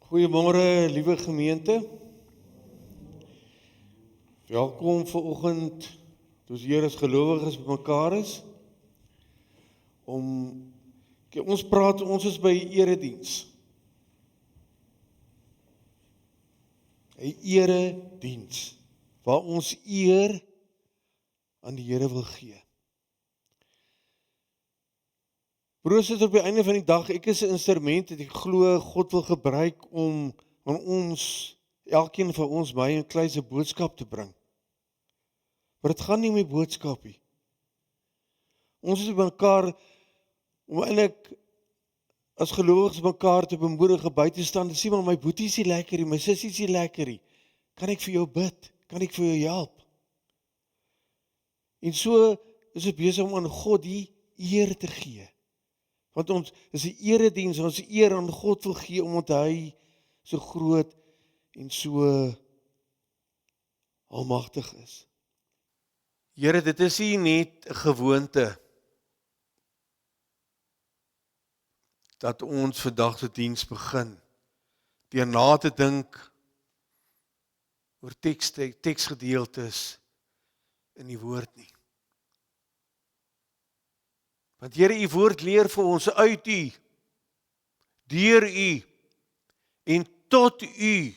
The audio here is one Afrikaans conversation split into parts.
Goeiemôre, liewe gemeente. Welkom vanoggend, toe ons hier as gelowiges bymekaar is. Ons praat, ons is by erediens. 'n Erediens, waar ons eer aan die Here wil gee. Broers, op die einde van die dag, ek is 'n instrument wat ek glo God wil gebruik om aan ons, elkeen van ons, my en Kleis 'n boodskap te bring. Maar dit gaan nie om die boodskap nie. Ons is by mekaar om eintlik as gelowiges mekaar te bemoedig, by te staan, te sê, maar my boetie is nie lekker nie, my sussie is nie lekker nie. Kan ek vir jou bid? Kan ek vir jou help? En so is dit besig om aan God die eer te gee. Want ons is 'n erediens, ons eer aan God wil gee, omdat hy so groot en so almagtig is. Here, dit is nie net 'n gewoonte dat ons vandag se diens begin deur na te dink oor teksgedeeltes in die woord nie. Want Here, u woord leer vir ons uit u, deur u en tot u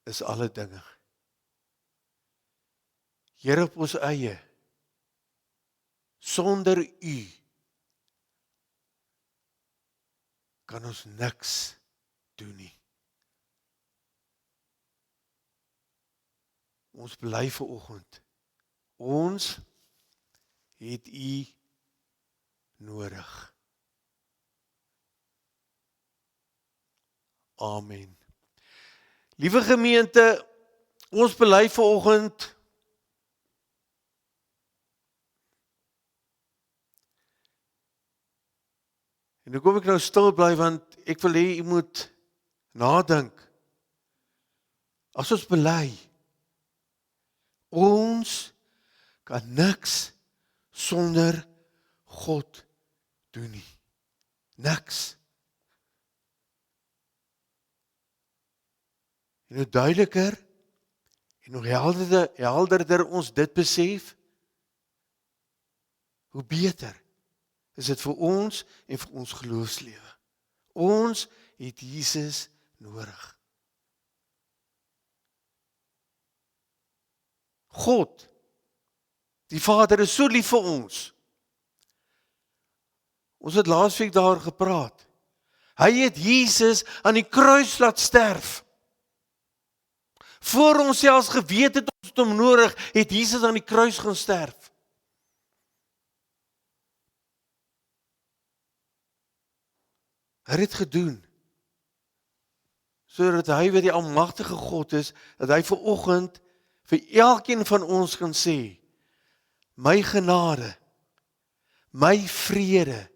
is alle dinge. Here, op ons eie, sonder u kan ons niks doen nie. Ons bely vanoggend, ons het u nodig. Amen. Liewe gemeente, ons bely vanoggend en ek hoop ek nou stil bly, want ek wil hê u moet nadink. As ons bely, ons kan niks sonder God doen nie. Niks. En hoe duideliker en hoe helderder ons dit besef, hoe beter is dit vir ons en vir ons geloofslewe. Ons het Jesus nodig. God, die Vader, is so lief vir ons. Ons het laasweek daar gepraat. Hy het Jesus aan die kruis laat sterf. Voor ons selfs geweet het ons het hom nodig, het Jesus aan die kruis gaan sterf. Hy het dit gedoen, sodat hy wat die almagtige God is, dat hy vanoggend vir elkeen van ons kan sê, my genade, my vrede,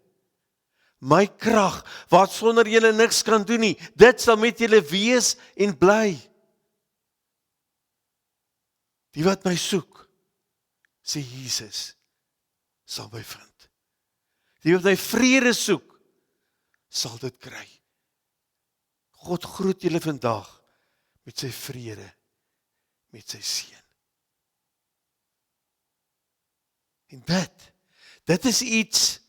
my krag, wat sonder julle niks kan doen nie, dit sal met julle wees en bly. Die wat my soek, sê Jesus, sal my vind. Die wat my vrede soek, sal dit kry. God groet julle vandag met sy vrede, met sy seën. En dit is iets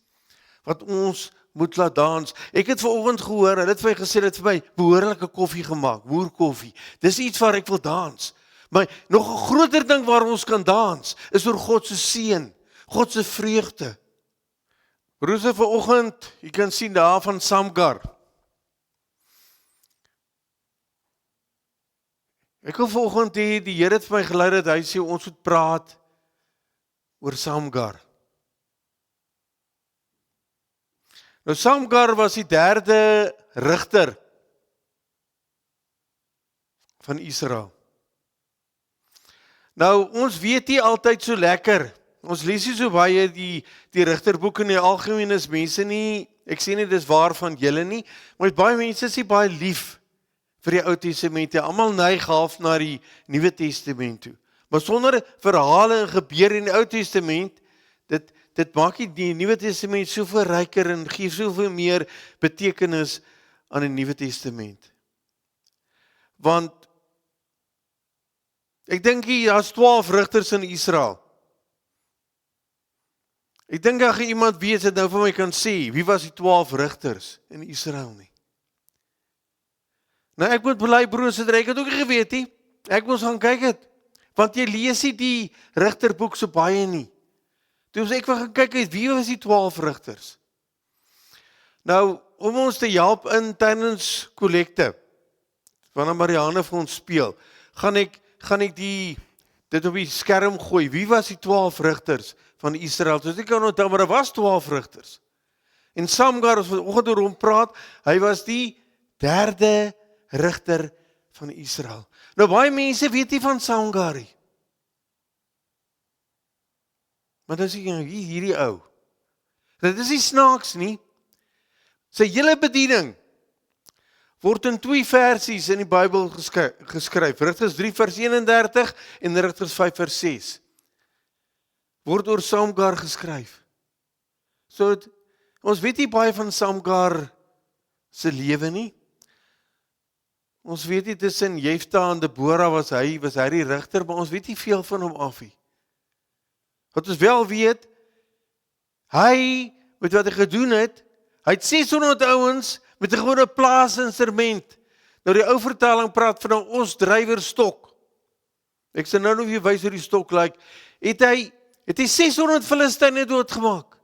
wat ons moet laat dans. Ek het vanoggend gehoor, hulle het vir my gesê, het vir my behoorlike koffie gemaak, boerkoffie. Dis iets waar ek wil dans. Maar nog 'n groter ding waar ons kan dans, is oor God se seën, God se vreugde. Broers, vanoggend, jy kan sien daar van Samgar. Ek wil vanoggend hê, die Here het vir my gelei dat hy sê, ons moet praat oor Samgar. Nou Samgar was die 3de rigter van Israel. Nou, ons weet nie altyd so lekker. Ons lees nie so baie die rigterboeke in die algemeen is mense nie, ek sê nie dis waar van julle nie, maar baie mense is nie baie lief vir die Ou Testament. Almal neig half na die Nuwe Testament toe. Maar sonder verhale en gebeure in die Ou Testament, dit maak die Nuwe Testament soveel ryker en gee soveel meer betekenis aan die Nuwe Testament. Want ek dink daar's 12 rigters in Israel. Ek dink as iemand weet dit nou vir my kan sê, wie was die 12 rigters in Israel nie? Nou ek moet bely broers, ek het ook nie geweet nie. Ek moes gaan kyk het. Want jy lees nie die rigterboek so baie nie. Toe ek gaan kyk het, wie was die 12 rigters? Nou, om ons te help in tydens kollekte, wanneer Marianne vir ons speel, gaan ek dit op die skerm gooi. Wie was die 12 rigters van Israel? So ek kan onthou, maar daar was 12 rigters. En Samgar, as ons vanoggend oor hom praat, hy was die 3de rigter van Israel. Nou baie mense weet nie van Samgar nie. Maar dan sê jy, hierdie ou. Dit is nie snaaks nie. Sy hele bediening word in 2 versies in die Bybel geskryf. Rigters 3 vers 31 en Rigters 5 vers 6. Word oor Samgar geskryf. So, ons weet nie baie van Samgar se lewe nie. Ons weet nie tussen Jefta en Debora was hy die rigter, maar ons weet nie veel van hom af nie. Wat ons wel weet, hy, met wat hy gedoen het, hy het 600 ouens met 'n gewone plaasinstrument. Nou die ou vertaling praat van 'n osdrywerstok. Ek sê nou vir jou wys hoe die stok lyk. Het hy 600 Filistyne doodgemaak.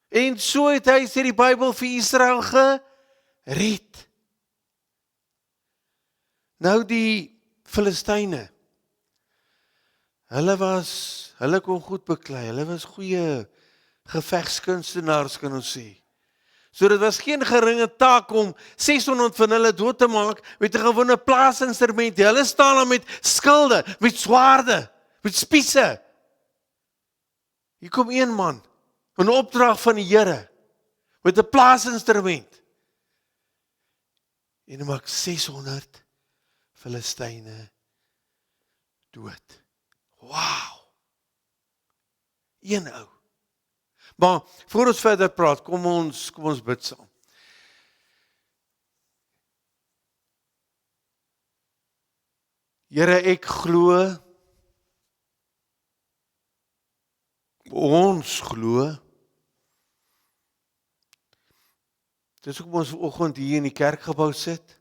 En so het hy, sê die Bybel, vir Israel gered. Nou die Filistyne, hulle kon goed beklei, hulle was goeie gevegskunstenaars, kan ons sê. So dit was geen geringe taak om 600 van hulle dood te maak met 'n gewone plaasinstrument. Hulle staan daar met skilde, met swaarde, met spiese. Hier kom een man, 'n opdrag van die Here, met 'n plaasinstrument. En hy maak 600 Filistyne dood. Wow! Een ou. Maar voor ons verder praat, kom ons bid saam. Here, ek glo, ons glo, dis hoekom ons vanoggend hier in die kerkgebou sit,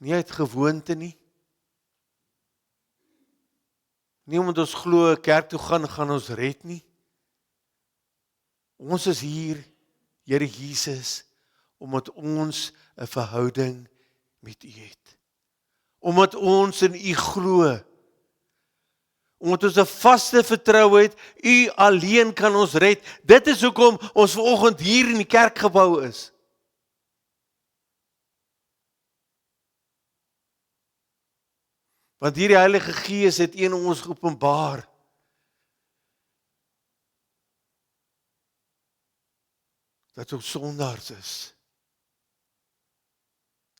nie uit gewoonte nie, nie omdat ons glo kerk toe gaan ons red nie. Ons is hier, Here Jesus, omdat ons 'n verhouding met U het. Omdat ons in U glo. Omdat ons 'n vaste vertroue het, U alleen kan ons red. Dit is hoekom ons vanoggend hier in die kerkgebou is. Want hierdie Heilige Gees het een ons geopenbaar. Dat ons sondaars is.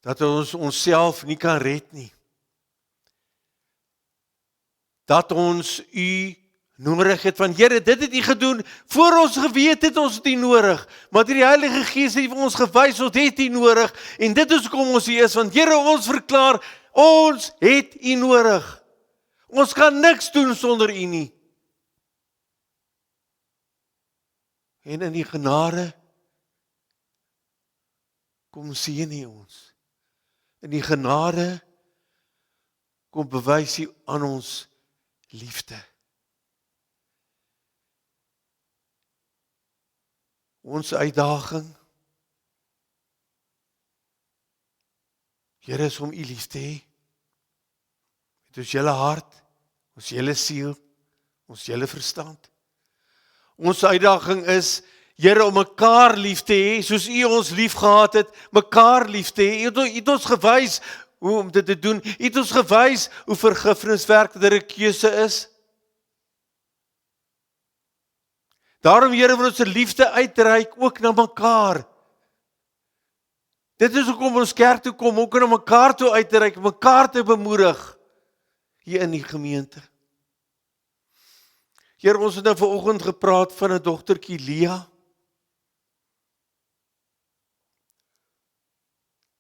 Dat ons onsself nie kan red nie. Dat ons U nodig het van Here, dit het U gedoen, voor ons geweet het ons dit nodig, maar die Heilige Gees het vir ons gewys, ons het U nodig, en dit is hoekom ons hier is, want Here, ons verklaar, ons het U nodig. Ons kan niks doen sonder U nie. En in die genade, kom seën U ons. In die genade, kom bewys U aan ons liefde. Ons uitdaging, Here, is om U lief te hê. Met ons hele hart, ons hele siel, ons hele verstand. Ons uitdaging is, Here, om mekaar lief te hê, soos U ons lief gehad het, mekaar lief te hê. U het ons gewys hoe om dit te doen. U het ons gewys hoe vergifniswerk dat 'n keuse is. Daarom, Here, wil ons se liefde uitreik ook na mekaar. Dit is hoekom ons kerk toe kom, ook om mekaar toe uit te reik, mekaar te bemoedig hier in die gemeente. Here, ons het nou vanoggend gepraat van 'n dogtertjie Lia.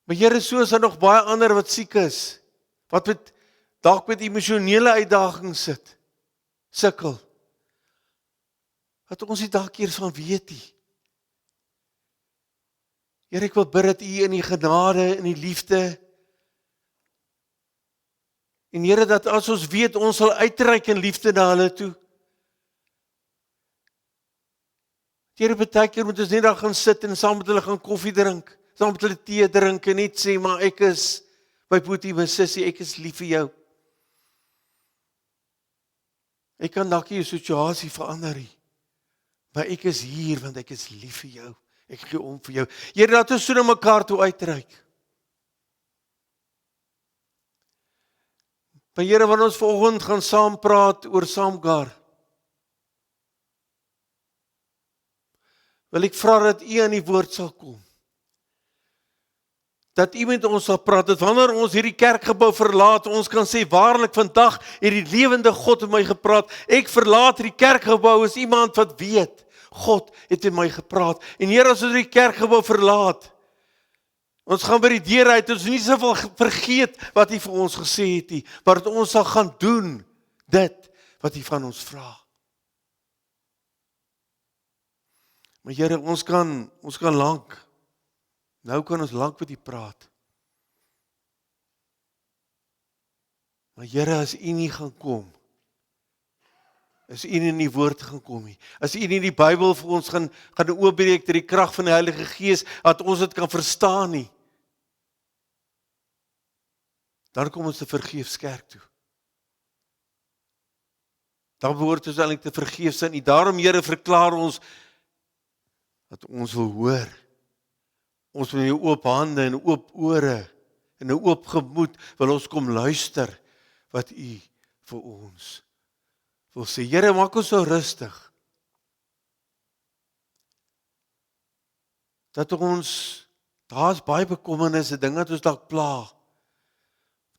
Maar Here, so is daar nog baie ander wat siek is, wat dalk met emosionele uitdagings sukkel, wat ons nie dalk eers van weet nie. Here, ek wil bid dat U in die genade, in die liefde, en Here, dat as ons weet, ons sal uitreik in liefde na hulle toe. Here, baie keer moet ons net daar gaan sit en saam met hulle gaan koffie drink, saam met hulle tee drink en net sê, maar ek is, my boetie, my sussie, ek is lief vir jou. Ek kan dalk nie jou situasie verander nie, maar ek is hier, want ek is lief vir jou. Ek gee om vir jou. Here, laat ons so na mekaar toe uitreik. Maar Here, wanneer ons vanoggend gaan saam praat oor Samgar, wil ek vra dat U aan die woord sal kom. Dat U met ons sal praat, dat wanneer ons hierdie kerkgebou verlaat, ons kan sê, waarlik vandag het die lewende God met my gepraat. Ek verlaat hierdie kerkgebou as iemand wat weet, God het met my gepraat. En Here, as ons hierdie kerkgebou verlaat, ons gaan by die deur uit, ons nie soveel vergeet wat U vir ons gesê het nie, maar dat ons sal gaan doen dit wat U van ons vra. Maar Here, ons kan lank, nou kan ons lank met U praat. Maar Here, as U nie gaan kom, as U nie in die woord gaan kom nie, as U nie die Bybel vir ons gaan oopbreek deur die krag van die Heilige Gees, dat ons dit kan verstaan nie, dan kom ons te vergeefs kerk toe. Dan behoort ons eintlik te vergeefs zijn. En daarom, Here, verklaar ons, dat ons wil hoor. Ons met 'n oop hande en oop ore, en 'n oop gemoed, wil ons kom luister, wat U vir ons wil sê. Here, maak ons so rustig, dat ons, daar is baie bekommernisse, dinge wat ons dalk pla,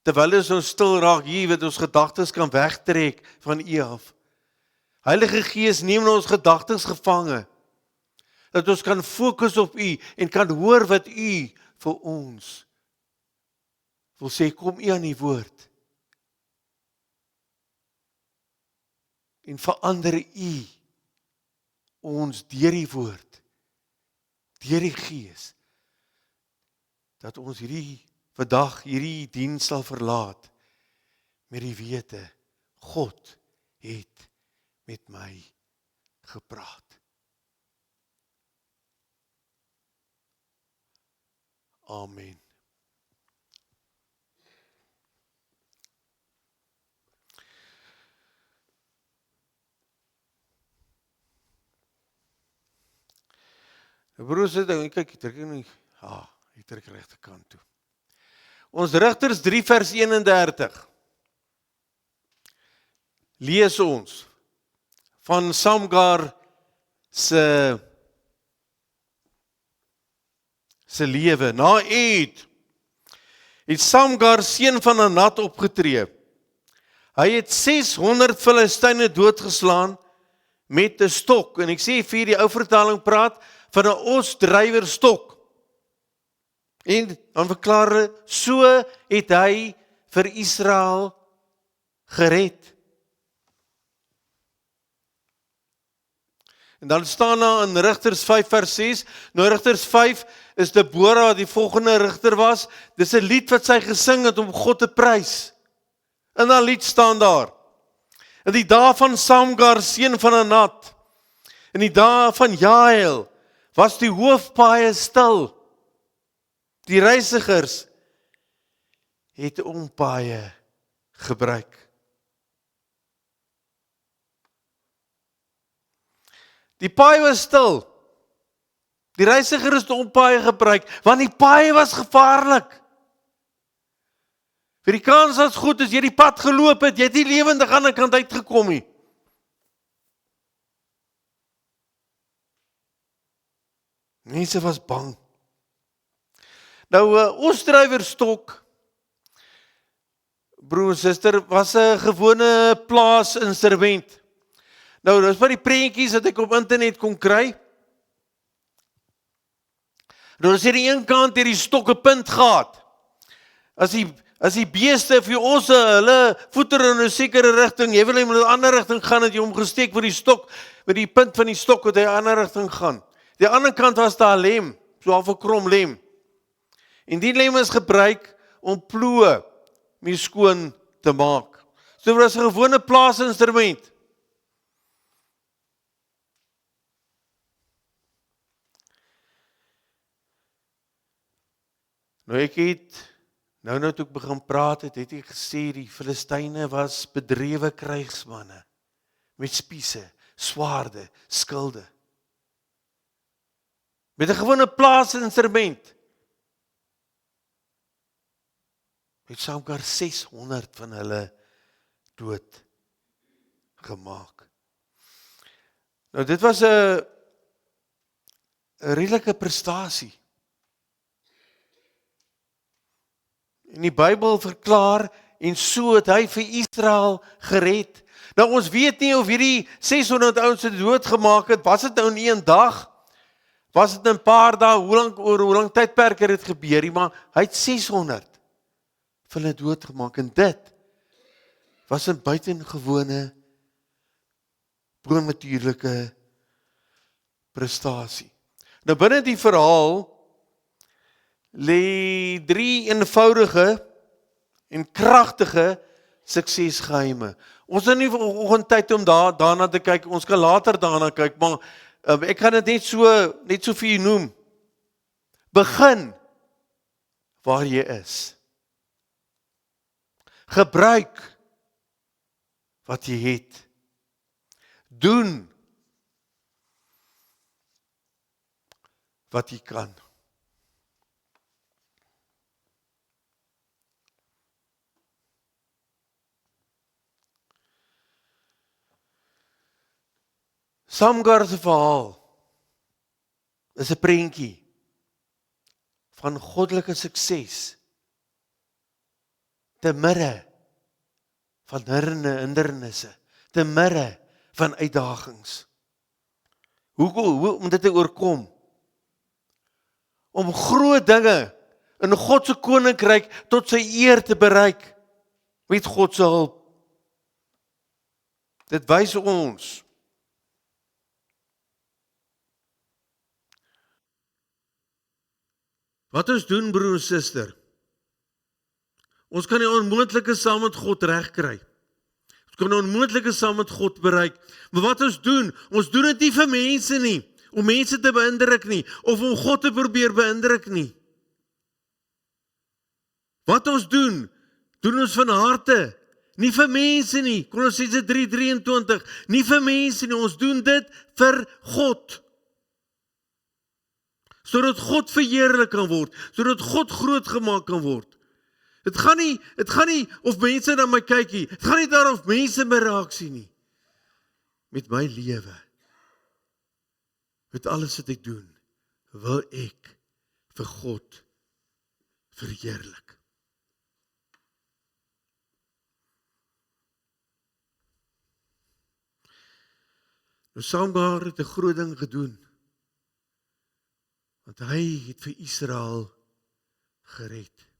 terwyl ons nou stil raak, hier wat ons gedagtes kan wegtrek van U af. Heilige Gees, neem ons gedagtes gevange, dat ons kan fokus op U, en kan hoor wat U vir ons wil sê. Kom U aan die woord, en verander U ons deur die woord, deur die Gees, dat ons vandag hierdie diens sal verlaat, met die wete, God het met my gepraat. Amen. Broers, kyk, ek trek nie, ek trek regte kant toe. Ons Rigters 3 vers 31, lees ons, van Samgar se lewe. Na Eed het Samgar seun van Anat opgetree. Hy het 600 Filistyne doodgeslaan met 'n stok. En ek sê vir die ou vertaling praat van 'n osdrywer stok. En dan verklaar hy, so het hy vir Israel gered. En dan staan daar in Rigters 5 vers 6, nou Rigters 5 is Debora wat die volgende rigter was. Dis 'n lied wat sy gesing het om God te prys. In haar lied staan daar, in die dae van Samgar, seun van Anat, in die dae van Jael, was die hoofpaaie stil. Die reisigers het ompaaie gebruik. Die paai was stil. Die reisiger is die ompaaie gebruik, want die paai was gevaarlik. Vir die kans as goed as jy die pad geloop het, jy het nie lewendig aan die kant uitgekom nie. Mense was bang. Nou, osdrywerstok, broer en suster, was 'n gewone plaasinstrument. Nou, dis van die prentjies wat ek op internet kon kry. Nou as jy die een kant hierdie stok 'n punt gehad. As die beeste vir ons hulle voeter in 'n sekere rigting, jy wil hom in 'n ander rigting gaan, het jy hom gesteek met die stok, met die punt van die stok wat hy 'n ander rigting gaan. Die ander kant was daar 'n lem, so half 'n krom lem. En die lem is gebruik om ploë mee skoon te maak. So dit was 'n gewone plaasinstrument. Nou ek het nou toe ek begin praat het ek gesê die Filistyne was bedrewe krygsmanne met spiese, swaarde, skilde. Met 'n gewone plaasinstrument. Het Samgar 600 van hulle dood gemaak. Nou dit was 'n redelike prestasie. En die Bybel verklaar, en so het hy vir Israel gered. Nou ons weet nie of hierdie 600 ouens het doodgemaak het, was dit nou in een dag? Was dit in 'n paar dae, oor hoe lang tydperk het dit gebeur nie, maar hy het 600 van hulle doodgemaak, en dit was 'n buitengewone, bonatuurlike prestasie. Nou binne die verhaal lê 3 eenvoudige en kragtige suksesgeheime. Ons het nie vanoggend tyd om daarna te kyk, ons kan later daarna kyk, maar ek kan dit net so vir u noem. Begin waar jy is. Gebruik wat jy het. Doen wat jy kan. Samgar se verhaal is 'n prentjie van goddelike sukses te midde van hindernisse, te midde van uitdagings. Hoe om dit te oorkom? Om groot dinge in God se koninkryk tot sy eer te bereik met God se hulp. Dit wys ons wat ons doen, broer en suster. Ons kan die onmoontlike saam met God regkry. Ons kan die onmoontlike saam met God bereik. Maar wat ons doen dit nie vir mense nie, om mense te beïndruk nie, of om God te probeer beïndruk nie. Wat ons doen ons van harte, nie vir mense nie. Kolossense 3:23, nie vir mense nie, ons doen dit vir God. Sodat God verheerlik kan word, sodat God groot gemaak kan word. Het gaan nie of mense na my kyk nie, het gaan nie daaroor of mense my reaksie nie. Met my lewe, met alles wat ek doen, wil ek vir God verheerlik. Nou Samgar het 'n groot ding gedoen, want hy het vir Israel gered.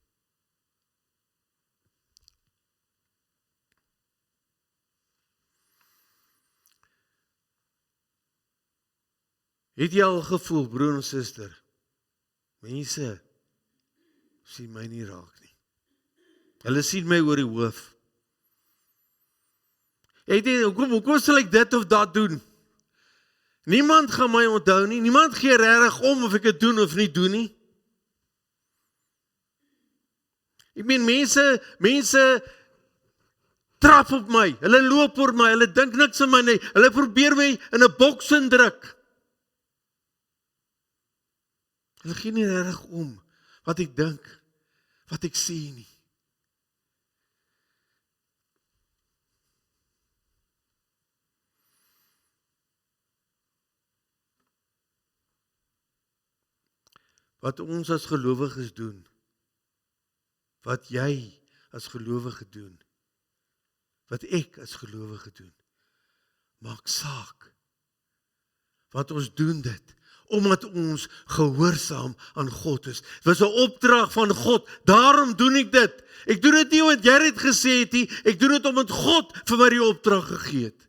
Het jy al gevoel, broer en suster, mense sien my nie raak nie. Hulle sien my oor die hoof. Ek dink, hoekom sal ek dit of dat doen? Niemand gaan my onthou nie, niemand gee regtig om of ek dit doen of nie doen nie. Ek meen, mense trap op my, hulle loop oor my, hulle dink niks van my nie, hulle probeer my in 'n boks indruk. Hulle gee nie regtig om wat ek dink, wat ek sê nie. Wat ons as gelowiges doen, wat jy as gelowige doen, wat ek as gelowige doen, maak saak. Wat ons doen dit, omdat ons gehoorsaam aan God is. Dit was 'n opdrag van God, daarom doen ek dit. Ek doen dit nie omdat jy dit gesê het nie, ek doen dit omdat God vir my die opdrag gegee het.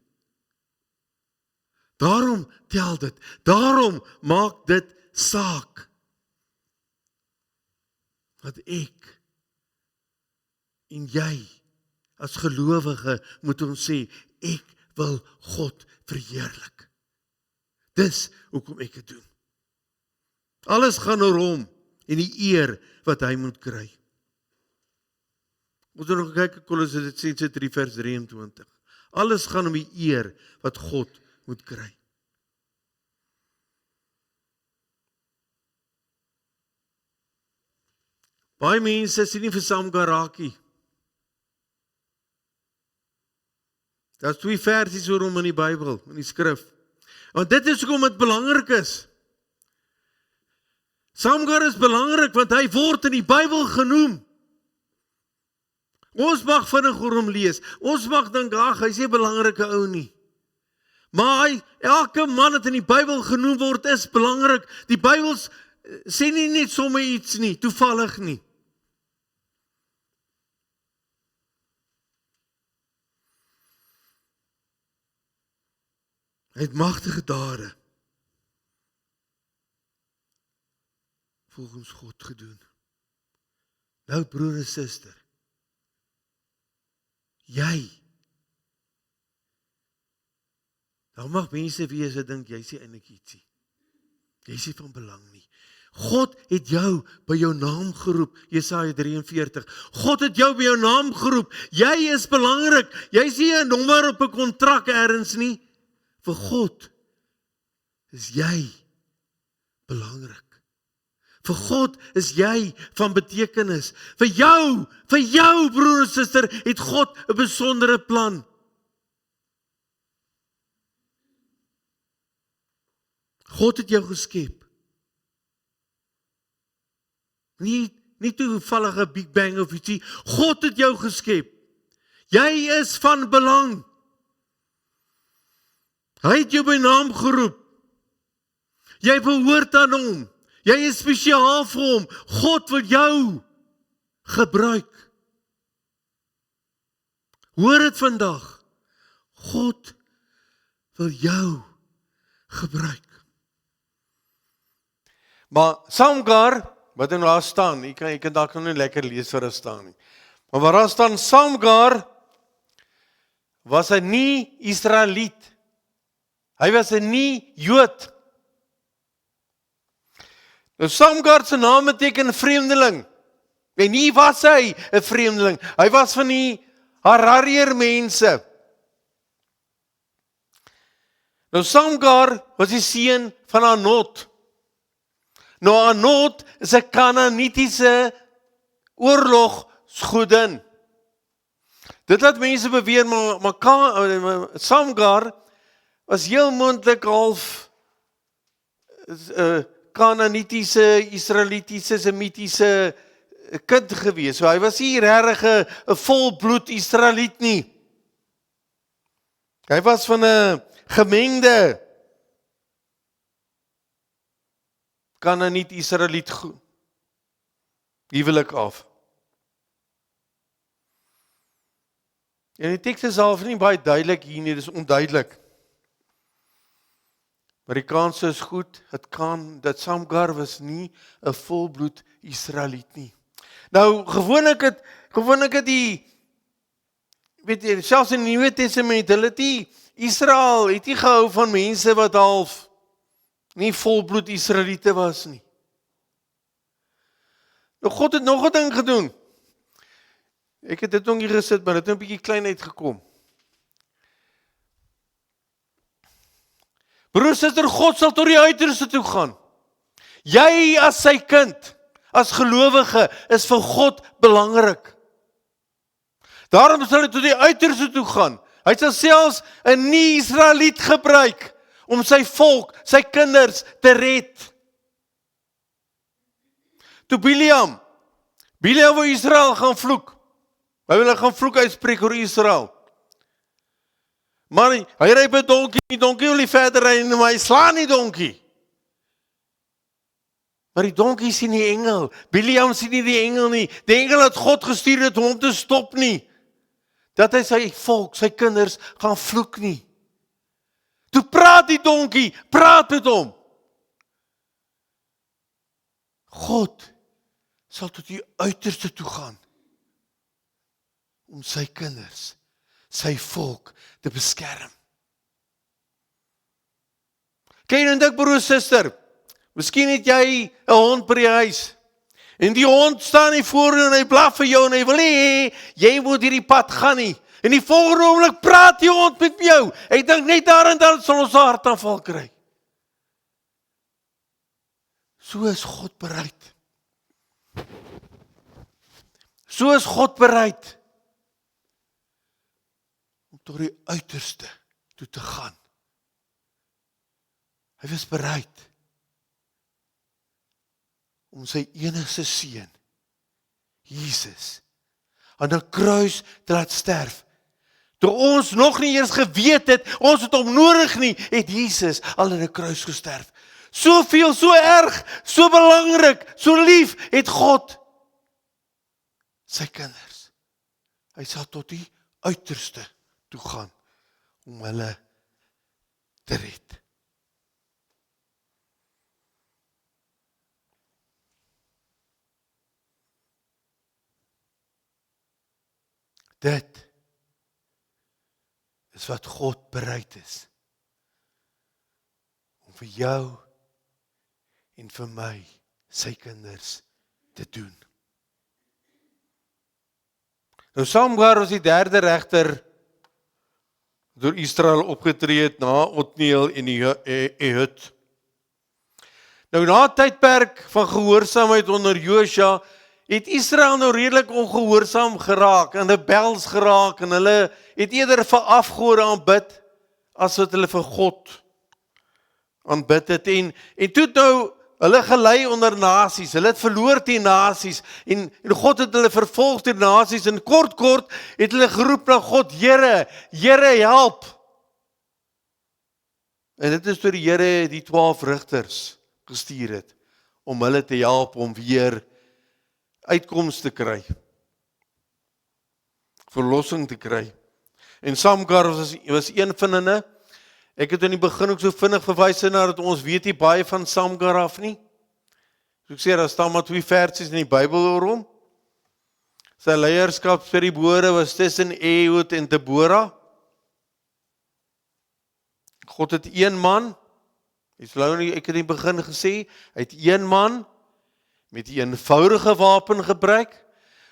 Daarom tel dit, daarom maak dit saak. Dat ek en jy as gelowige moet ons sê, ek wil God verheerlik. Dis hoekom ek dit doen. Alles gaan oor hom en die eer wat hy moet kry. Ons moet nog kyk, Kolossense 3 vers 23. Alles gaan om die eer wat God moet kry. Baie mense sien nie vir Samgar raak nie. Daar's 2 versies oor hom in die Bybel, in die skrif. Want dit is hoekom dit belangrik is. Samgar is belangrik want hy word in die Bybel genoem. Ons mag vinnig oor hom lees. Ons mag dink, ag, hy's nie 'n belangrike ou nie. Maar elke man wat in die Bybel genoem word is belangrik. Die Bybel sê nie net sommer iets nie, toevallig nie. Hy het magtige dade volgens God gedoen. Nou broer en suster, jy, nou mag mense wees wat dink, jy sê eintlik ietsie. Jy sê van belang nie. God het jou by jou naam geroep, Jesaja 43. God het jou by jou naam geroep. Jy is belangrik. Jy is nie 'n nommer op 'n kontrak ergens nie. Vir God is jy belangrik. Vir God is jy van betekenis. Vir jou broer en suster, het God 'n besondere plan. God het jou geskep. Nie toevallige Big Bang of ietsie. God het jou geskep. Jy is van belang. Hy het jou by naam geroep. Jy behoort aan hom. Jy is spesiaal vir hom. God wil jou gebruik. Hoor dit vandag. God wil jou gebruik. Maar Samgar, wat er daar staan, jy kan dalk nog nie lekker lees wat daar staan nie. Maar waar daar staan, Samgar was 'n nie-Israeliet. Hy was 'n nie-Jood. Nou Samgar se naam beteken vreemdeling. En nie was hy 'n vreemdeling. Hy was van die Harariër mense. Nou Samgar was die seun van Anot. Nou Anot is 'n Kanaanitiese oorlogsgodin. Dit laat mense beweer, maar Samgar was heel moontlik half Kanaanitiese, Israelitiese, Semitiese kind gewees. So hy was nie regtig 'n volbloed Israeliet nie. Hy was van 'n gemengde Kanaaniet-Israeliet huwelik af. En die teks is half nie baie duidelik hier nie, dis onduidelik. Maar die kans is goed, dat Samgar was nie 'n volbloed Israeliet nie. Nou, gewoonlik het die, weet jy, selfs in die Nuwe Testament, Israel het nie gehou van mense wat half nie volbloed Israeliete was nie. Nou, God het nog 'n ding gedoen. Ek het dit nog nie gesit, maar dit het 'n bietjie klein uitgekom. Broer, suster, God sal tot die uiterste toe gaan. Jy as sy kind, as gelowige, is vir God belangrik. Daarom sal hy tot die uiterste toe gaan. Hy sal selfs 'n nie-Israeliet gebruik om sy volk, sy kinders te red. Toe Biliam wou Israel gaan vloek. Hy wil gaan vloek uitspreek oor Israel. Maar hy ry by donkie wil nie verder ry, maar hy slaan die donkie. Maar die donkie sien die engel. Biliam sien nie die engel nie. Die engel het God gestuur het om hom te stop nie. Dat hy sy volk, sy kinders gaan vloek nie. Toe praat die donkie, praat met hom. God sal tot die uiterste toe gaan om sy kinders, sy volk te beskerm. Kyk en dink broer, suster, miskien het jy 'n hond by die huis. En die hond staan nie voor en hy blaf vir jou en hy wil nie, jy moet hierdie pad gaan nie. En die volgende oomblik praat die hond met jou. Hy dink net daar en dan sal ons 'n hartaanval kry. So is God bereid. So is God bereid om tot die uiterste toe te gaan. Hy was bereid om sy enigste seun, Jesus, aan 'n kruis te laat sterf. Toe ons nog nie eens geweet het, ons het hom nodig nie, het Jesus al in 'n kruis gesterf. Soveel, so erg, so belangrik, so lief het God sy kinders. Hy sal tot die uiterste toe gaan om hulle te red. Dit is wat God bereid is om vir jou en vir my, sy kinders, te doen. Nou Samgar was die derde regter deur Israel opgetree het na Otniel en Ehud. Nou na 'n tydperk van gehoorsaamheid onder Josua het Israel nou redelik ongehoorsaam geraak en rebels geraak en hulle het eerder vir afgode aanbid as wat hulle vir God aanbid het. En toe nou hulle gelei onder nasies, hulle het verloor die nasies en God het hulle vervolg die nasies en kort het hulle geroep na God, Here, help. En dit is toe die Here die 12 rigters gestuur het om hulle te help om weer uitkoms te kry, verlossing te kry. En Samgar was een van hulle. Ek het in die begin ook so vinnig verwys na dat ons weet nie baie van Samgar af nie. So ek sê, daar staan maar 2 versies in die Bybel oor hom. Sy leierskapsperiode was tussen Ehud en Deborah. God het een man, ek het in die begin gesê, hy het een man met 'n eenvoudige wapen gebruik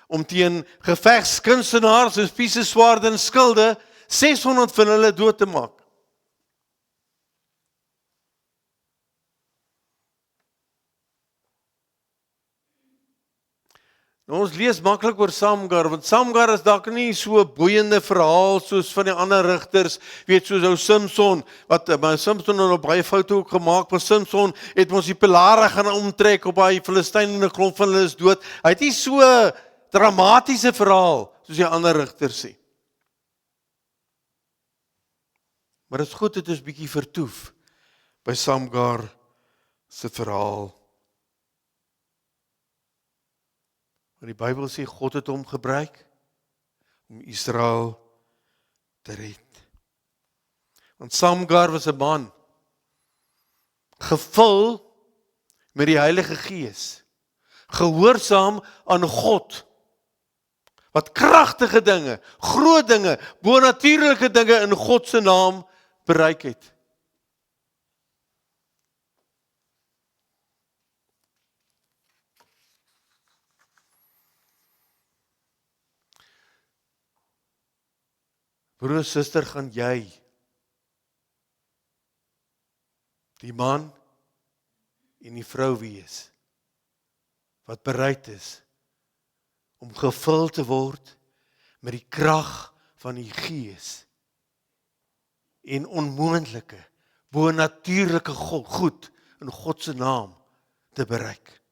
om teen gevegskunstenaars soos piese, swaarde en skilde 600 van hulle dood te maak. Nou, ons lees maklik oor Samgar, want Samgar is dalk nie so 'n boeiende verhaal soos van die ander rigters, weet soos ou Samson, maar Samson het nog baie foute ook gemaak, maar Samson het ons die pilare gaan omtrek op daai Filistyn en 'n klomp van hulle is dood. Hy het nie so 'n dramatiese verhaal soos die ander rigters sê. Maar dit is goed dat ons bietjie vertoef by Samgar se verhaal. Maar die Bybel sê God het hom gebruik om Israel te red. Want Samgar was 'n man gevul met die Heilige Gees, gehoorsaam aan God, wat kragtige dinge, groot dinge, bonatuurlike dinge in God se naam bereik het. Broer, suster, gaan jy die man en die vrou wees wat bereid is om gevul te word met die krag van die Gees en onmoontlike, bonatuurlike goed in God se naam te bereik.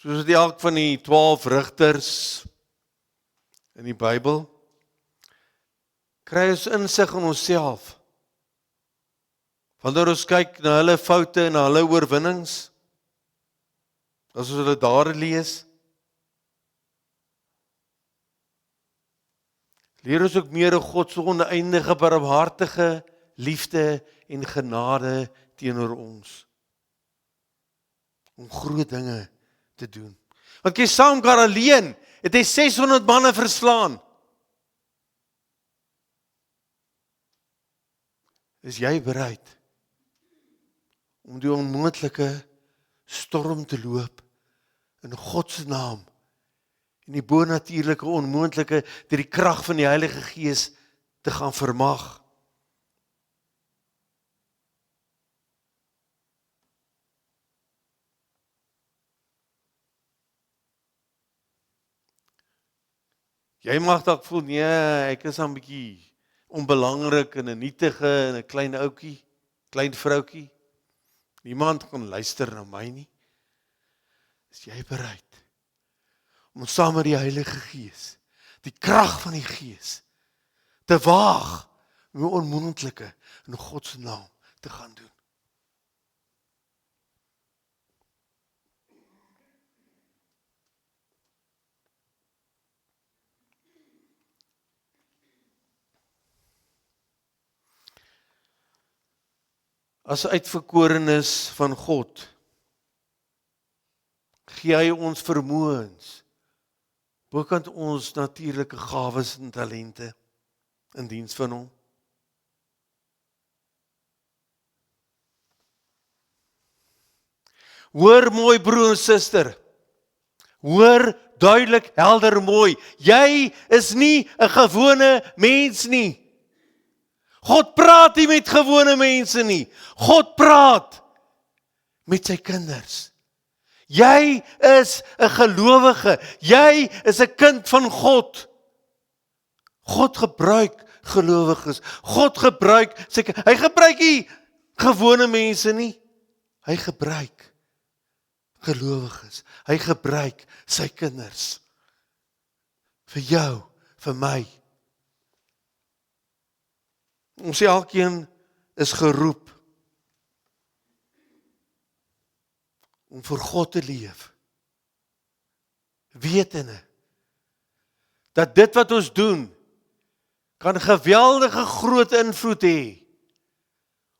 Soos die elk van die 12 rigters in die Bybel, kry ons insig in onsself Wanneer ons kyk na hulle foute en na hulle oorwinnings, as ons hulle daar lees, leer ons ook meer oor God se oneindige barmhartige liefde en genade teenoor ons, om groot dinge te doen. Want jy Samgar alleen, het hy 600 manne verslaan. Is jy bereid om die onmoontlike storm te loop in God se naam en die bonatuurlike onmoontlike deur die krag van die Heilige Gees te gaan vermag? Jy mag dalk voel, nee, ek is 'n bietjie onbelangrik en 'n nietige en 'n klein ouetjie, klein vroutjie. Niemand kan luister na my nie. Is jy bereid om saam met die Heilige Gees, die krag van die Gees, te waag om die onmoontlike in God se naam te gaan doen? As uitverkorenes van God, gee hy ons vermoëns, bokant ons natuurlike gawes en talente in diens van hom. Hoor mooi broer en suster, hoor duidelik, helder mooi, jy is nie 'n gewone mens nie. God praat nie met gewone mense nie. God praat met sy kinders. Jy is 'n gelowige. Jy is 'n kind van God. God gebruik gelowiges. God gebruik hy gebruik nie gewone mense nie. Hy gebruik gelowiges. Hy gebruik sy kinders. Vir jou, vir my. Ons elkeen is geroep om vir God te leef, wetende dat dit wat ons doen kan geweldige groot invloed hê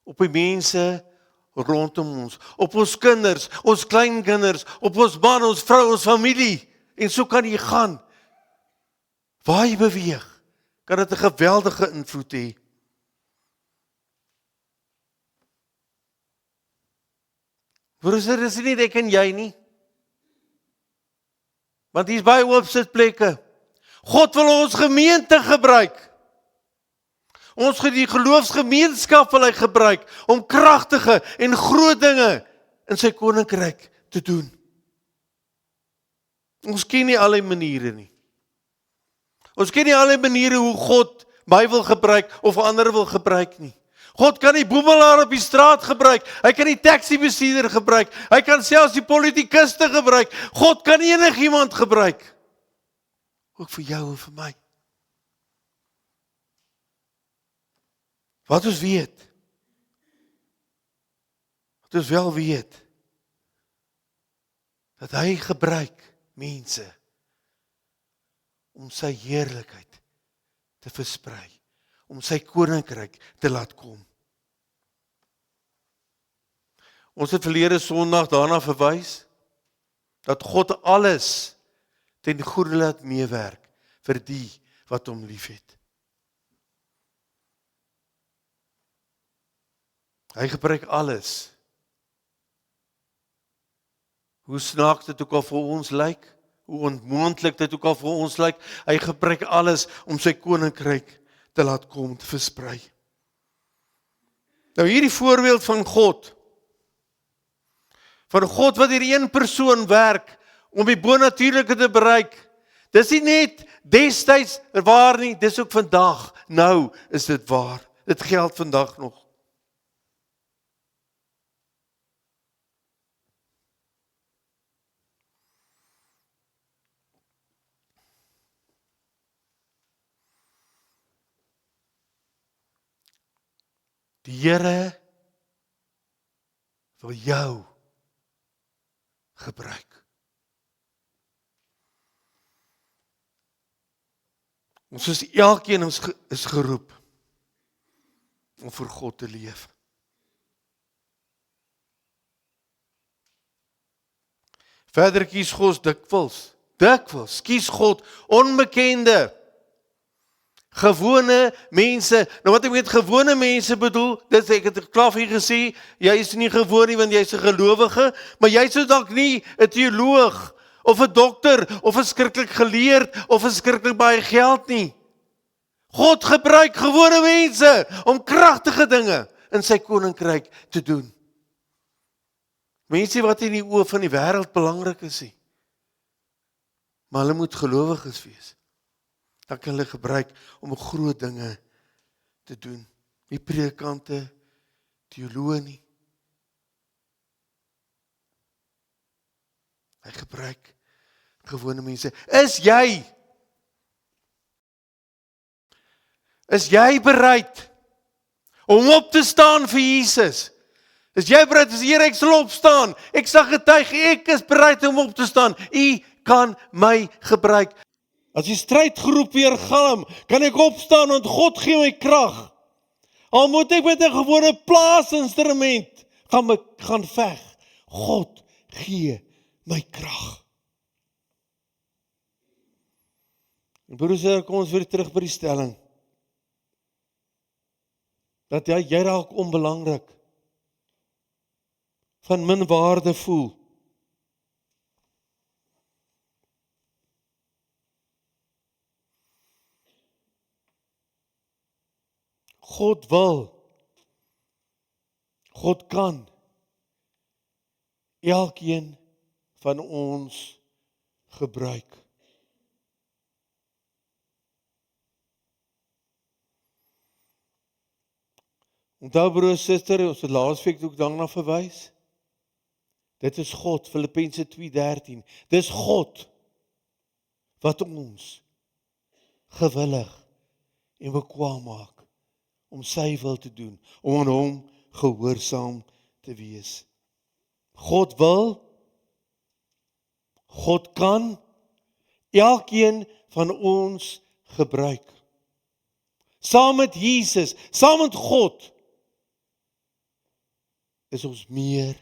op die mense rondom ons, op ons kinders, ons kleinkinders, op ons man, ons vrou, ons familie, en so kan jy gaan. Waar jy beweeg, kan dit 'n geweldige invloed hê. Broers, dit is nie ek en jy nie. Want hier is baie oop sitplekke. God wil ons gemeente gebruik. Ons die geloofsgemeenskap wil hy gebruik om kragtige en groot dinge in sy koninkryk te doen. Ons ken nie alle maniere nie. Ons ken nie alle maniere hoe God my wil gebruik of ander wil gebruik nie. God kan die boemelaar op die straat gebruik. Hy kan die taxi-bestuurder gebruik. Hy kan selfs die politikuste gebruik. God kan enigiemand gebruik. Ook vir jou en vir my. Wat ons weet, wat ons wel weet, dat hy gebruik mense om sy heerlikheid te versprei, om sy koninkryk te laat kom. Ons het verlede Sondag daarna verwys, dat God alles ten goeie laat meewerk vir die wat hom liefhet. Hy gebruik alles. Hoe snaaks dit ook al vir ons lyk, hoe onmoontlik dit ook al vir ons lyk, hy gebruik alles om sy koninkryk te laat kom, te versprei. Nou hierdie voorbeeld van God wat hier een persoon werk om die bonatuurlike te bereik, dis nie net destyds waar nie, dis ook vandag, nou is dit waar, dit geld vandag nog. Die Here wil jou gebruik. Ons is elkeen is geroep om vir God te leef. Verder kies God dikwels kies God onbekende, gewone mense. Nou wat ek met gewone mense bedoel, dit ek het klaar vir gesê, jy is nie gewoon nie want jy is 'n gelowige, maar jy is dalk nie 'n teoloog of 'n dokter of 'n skrikkelik geleerd of 'n skrikkelik baie geld nie. God gebruik gewone mense om kragtige dinge in sy koninkryk te doen. Mense wat in die oë van die wêreld belangrik is nie. Maar hulle moet gelowiges wees. Dan kan hulle gebruik om groot dinge te doen. Nie predikante, teoloë nie. Hy gebruik gewone mense. Is jy bereid om op te staan vir Jesus? Is jy bereid as Here, ek sal opstaan. Ek sal getuig, ek is bereid om op te staan. U kan my gebruik. As die strydgroep weer galm, kan ek opstaan want God gee my krag. Al moet ek met 'n gewone plaasinstrument gaan veg. God gee my krag. En broers, kom ons weer terug by die stelling. Dat jy raak onbelangrik. Van min waarde voel. God wil, God kan elkeen van ons gebruik. Onthou broer en suster, ons het laasweek ook daarna verwys. Dit is God, Filippense 2:13. Dis God wat ons gewillig en bekwaam maak om sy wil te doen, om aan hom gehoorsaam te wees. God wil, God kan elkeen van ons gebruik. Saam met Jesus, saam met God, is ons meer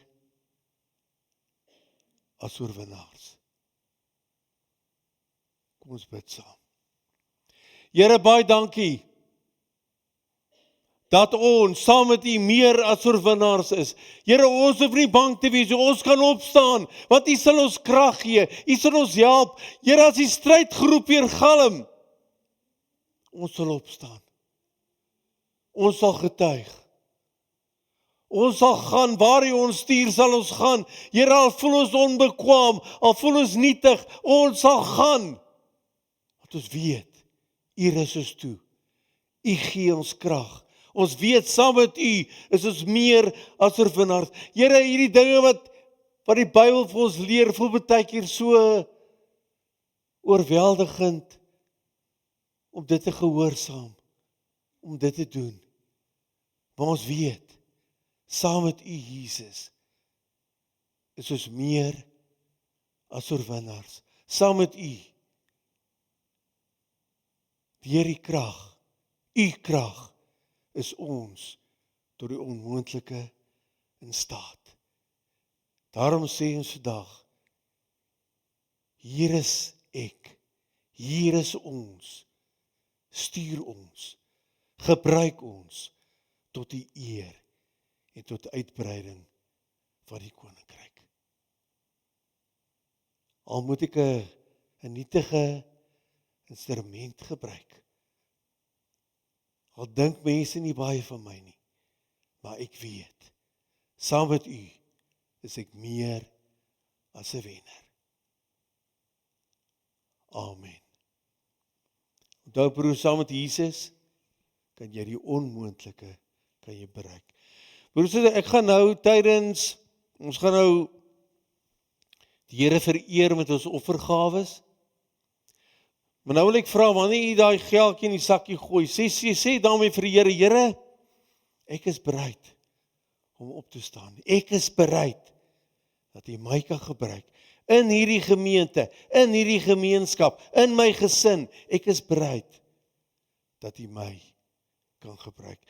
as oorwinnaars. Kom ons bid saam. Here, baie dankie dat ons saam met U meer as oorwinnaars is. Here, ons hoef nie bang te wees, ons kan opstaan, want U sal ons krag gee, U sal ons help. Here, as die strydgroep weer galm, ons sal opstaan. Ons sal getuig. Ons sal gaan, waar U ons stuur, sal ons gaan. Here, al voel ons onbekwaam, al voel ons nietig, ons sal gaan. Want ons weet, U rus ons toe. U gee ons krag. Ons weet, saam met U is ons meer as oorwinnaars. Here, hierdie dinge wat die Bybel vir ons leer, voel baie keer so oorweldigend om dit te gehoorsaam, om dit te doen. Maar ons weet, saam met U, Jesus, is ons meer as oorwinnaars. Saam met U, deur die krag, U krag, is ons tot die onmoontlike in staat. Daarom sê ons vandag, hier is ek, hier is ons, stuur ons, gebruik ons tot die eer en tot uitbreiding van die koninkryk. Al moet ek 'n nietige instrument gebruik. Al dink mense nie baie van my nie, maar ek weet, saam met U is ek meer as 'n wenner. Amen. Onthou broer, saam met Jesus kan jy die onmoontlike kan jy bereik. Broers, ek gaan nou ons gaan nou die Here vereer met ons offergawes. Maar nou wil ek vra, wanneer jy daai geldjie in die sakkie gooi, sê daarmee vir die Here, Here, ek is bereid om op te staan. Ek is bereid dat U my kan gebruik in hierdie gemeente, in hierdie gemeenskap, in my gesin. Ek is bereid dat U my kan gebruik.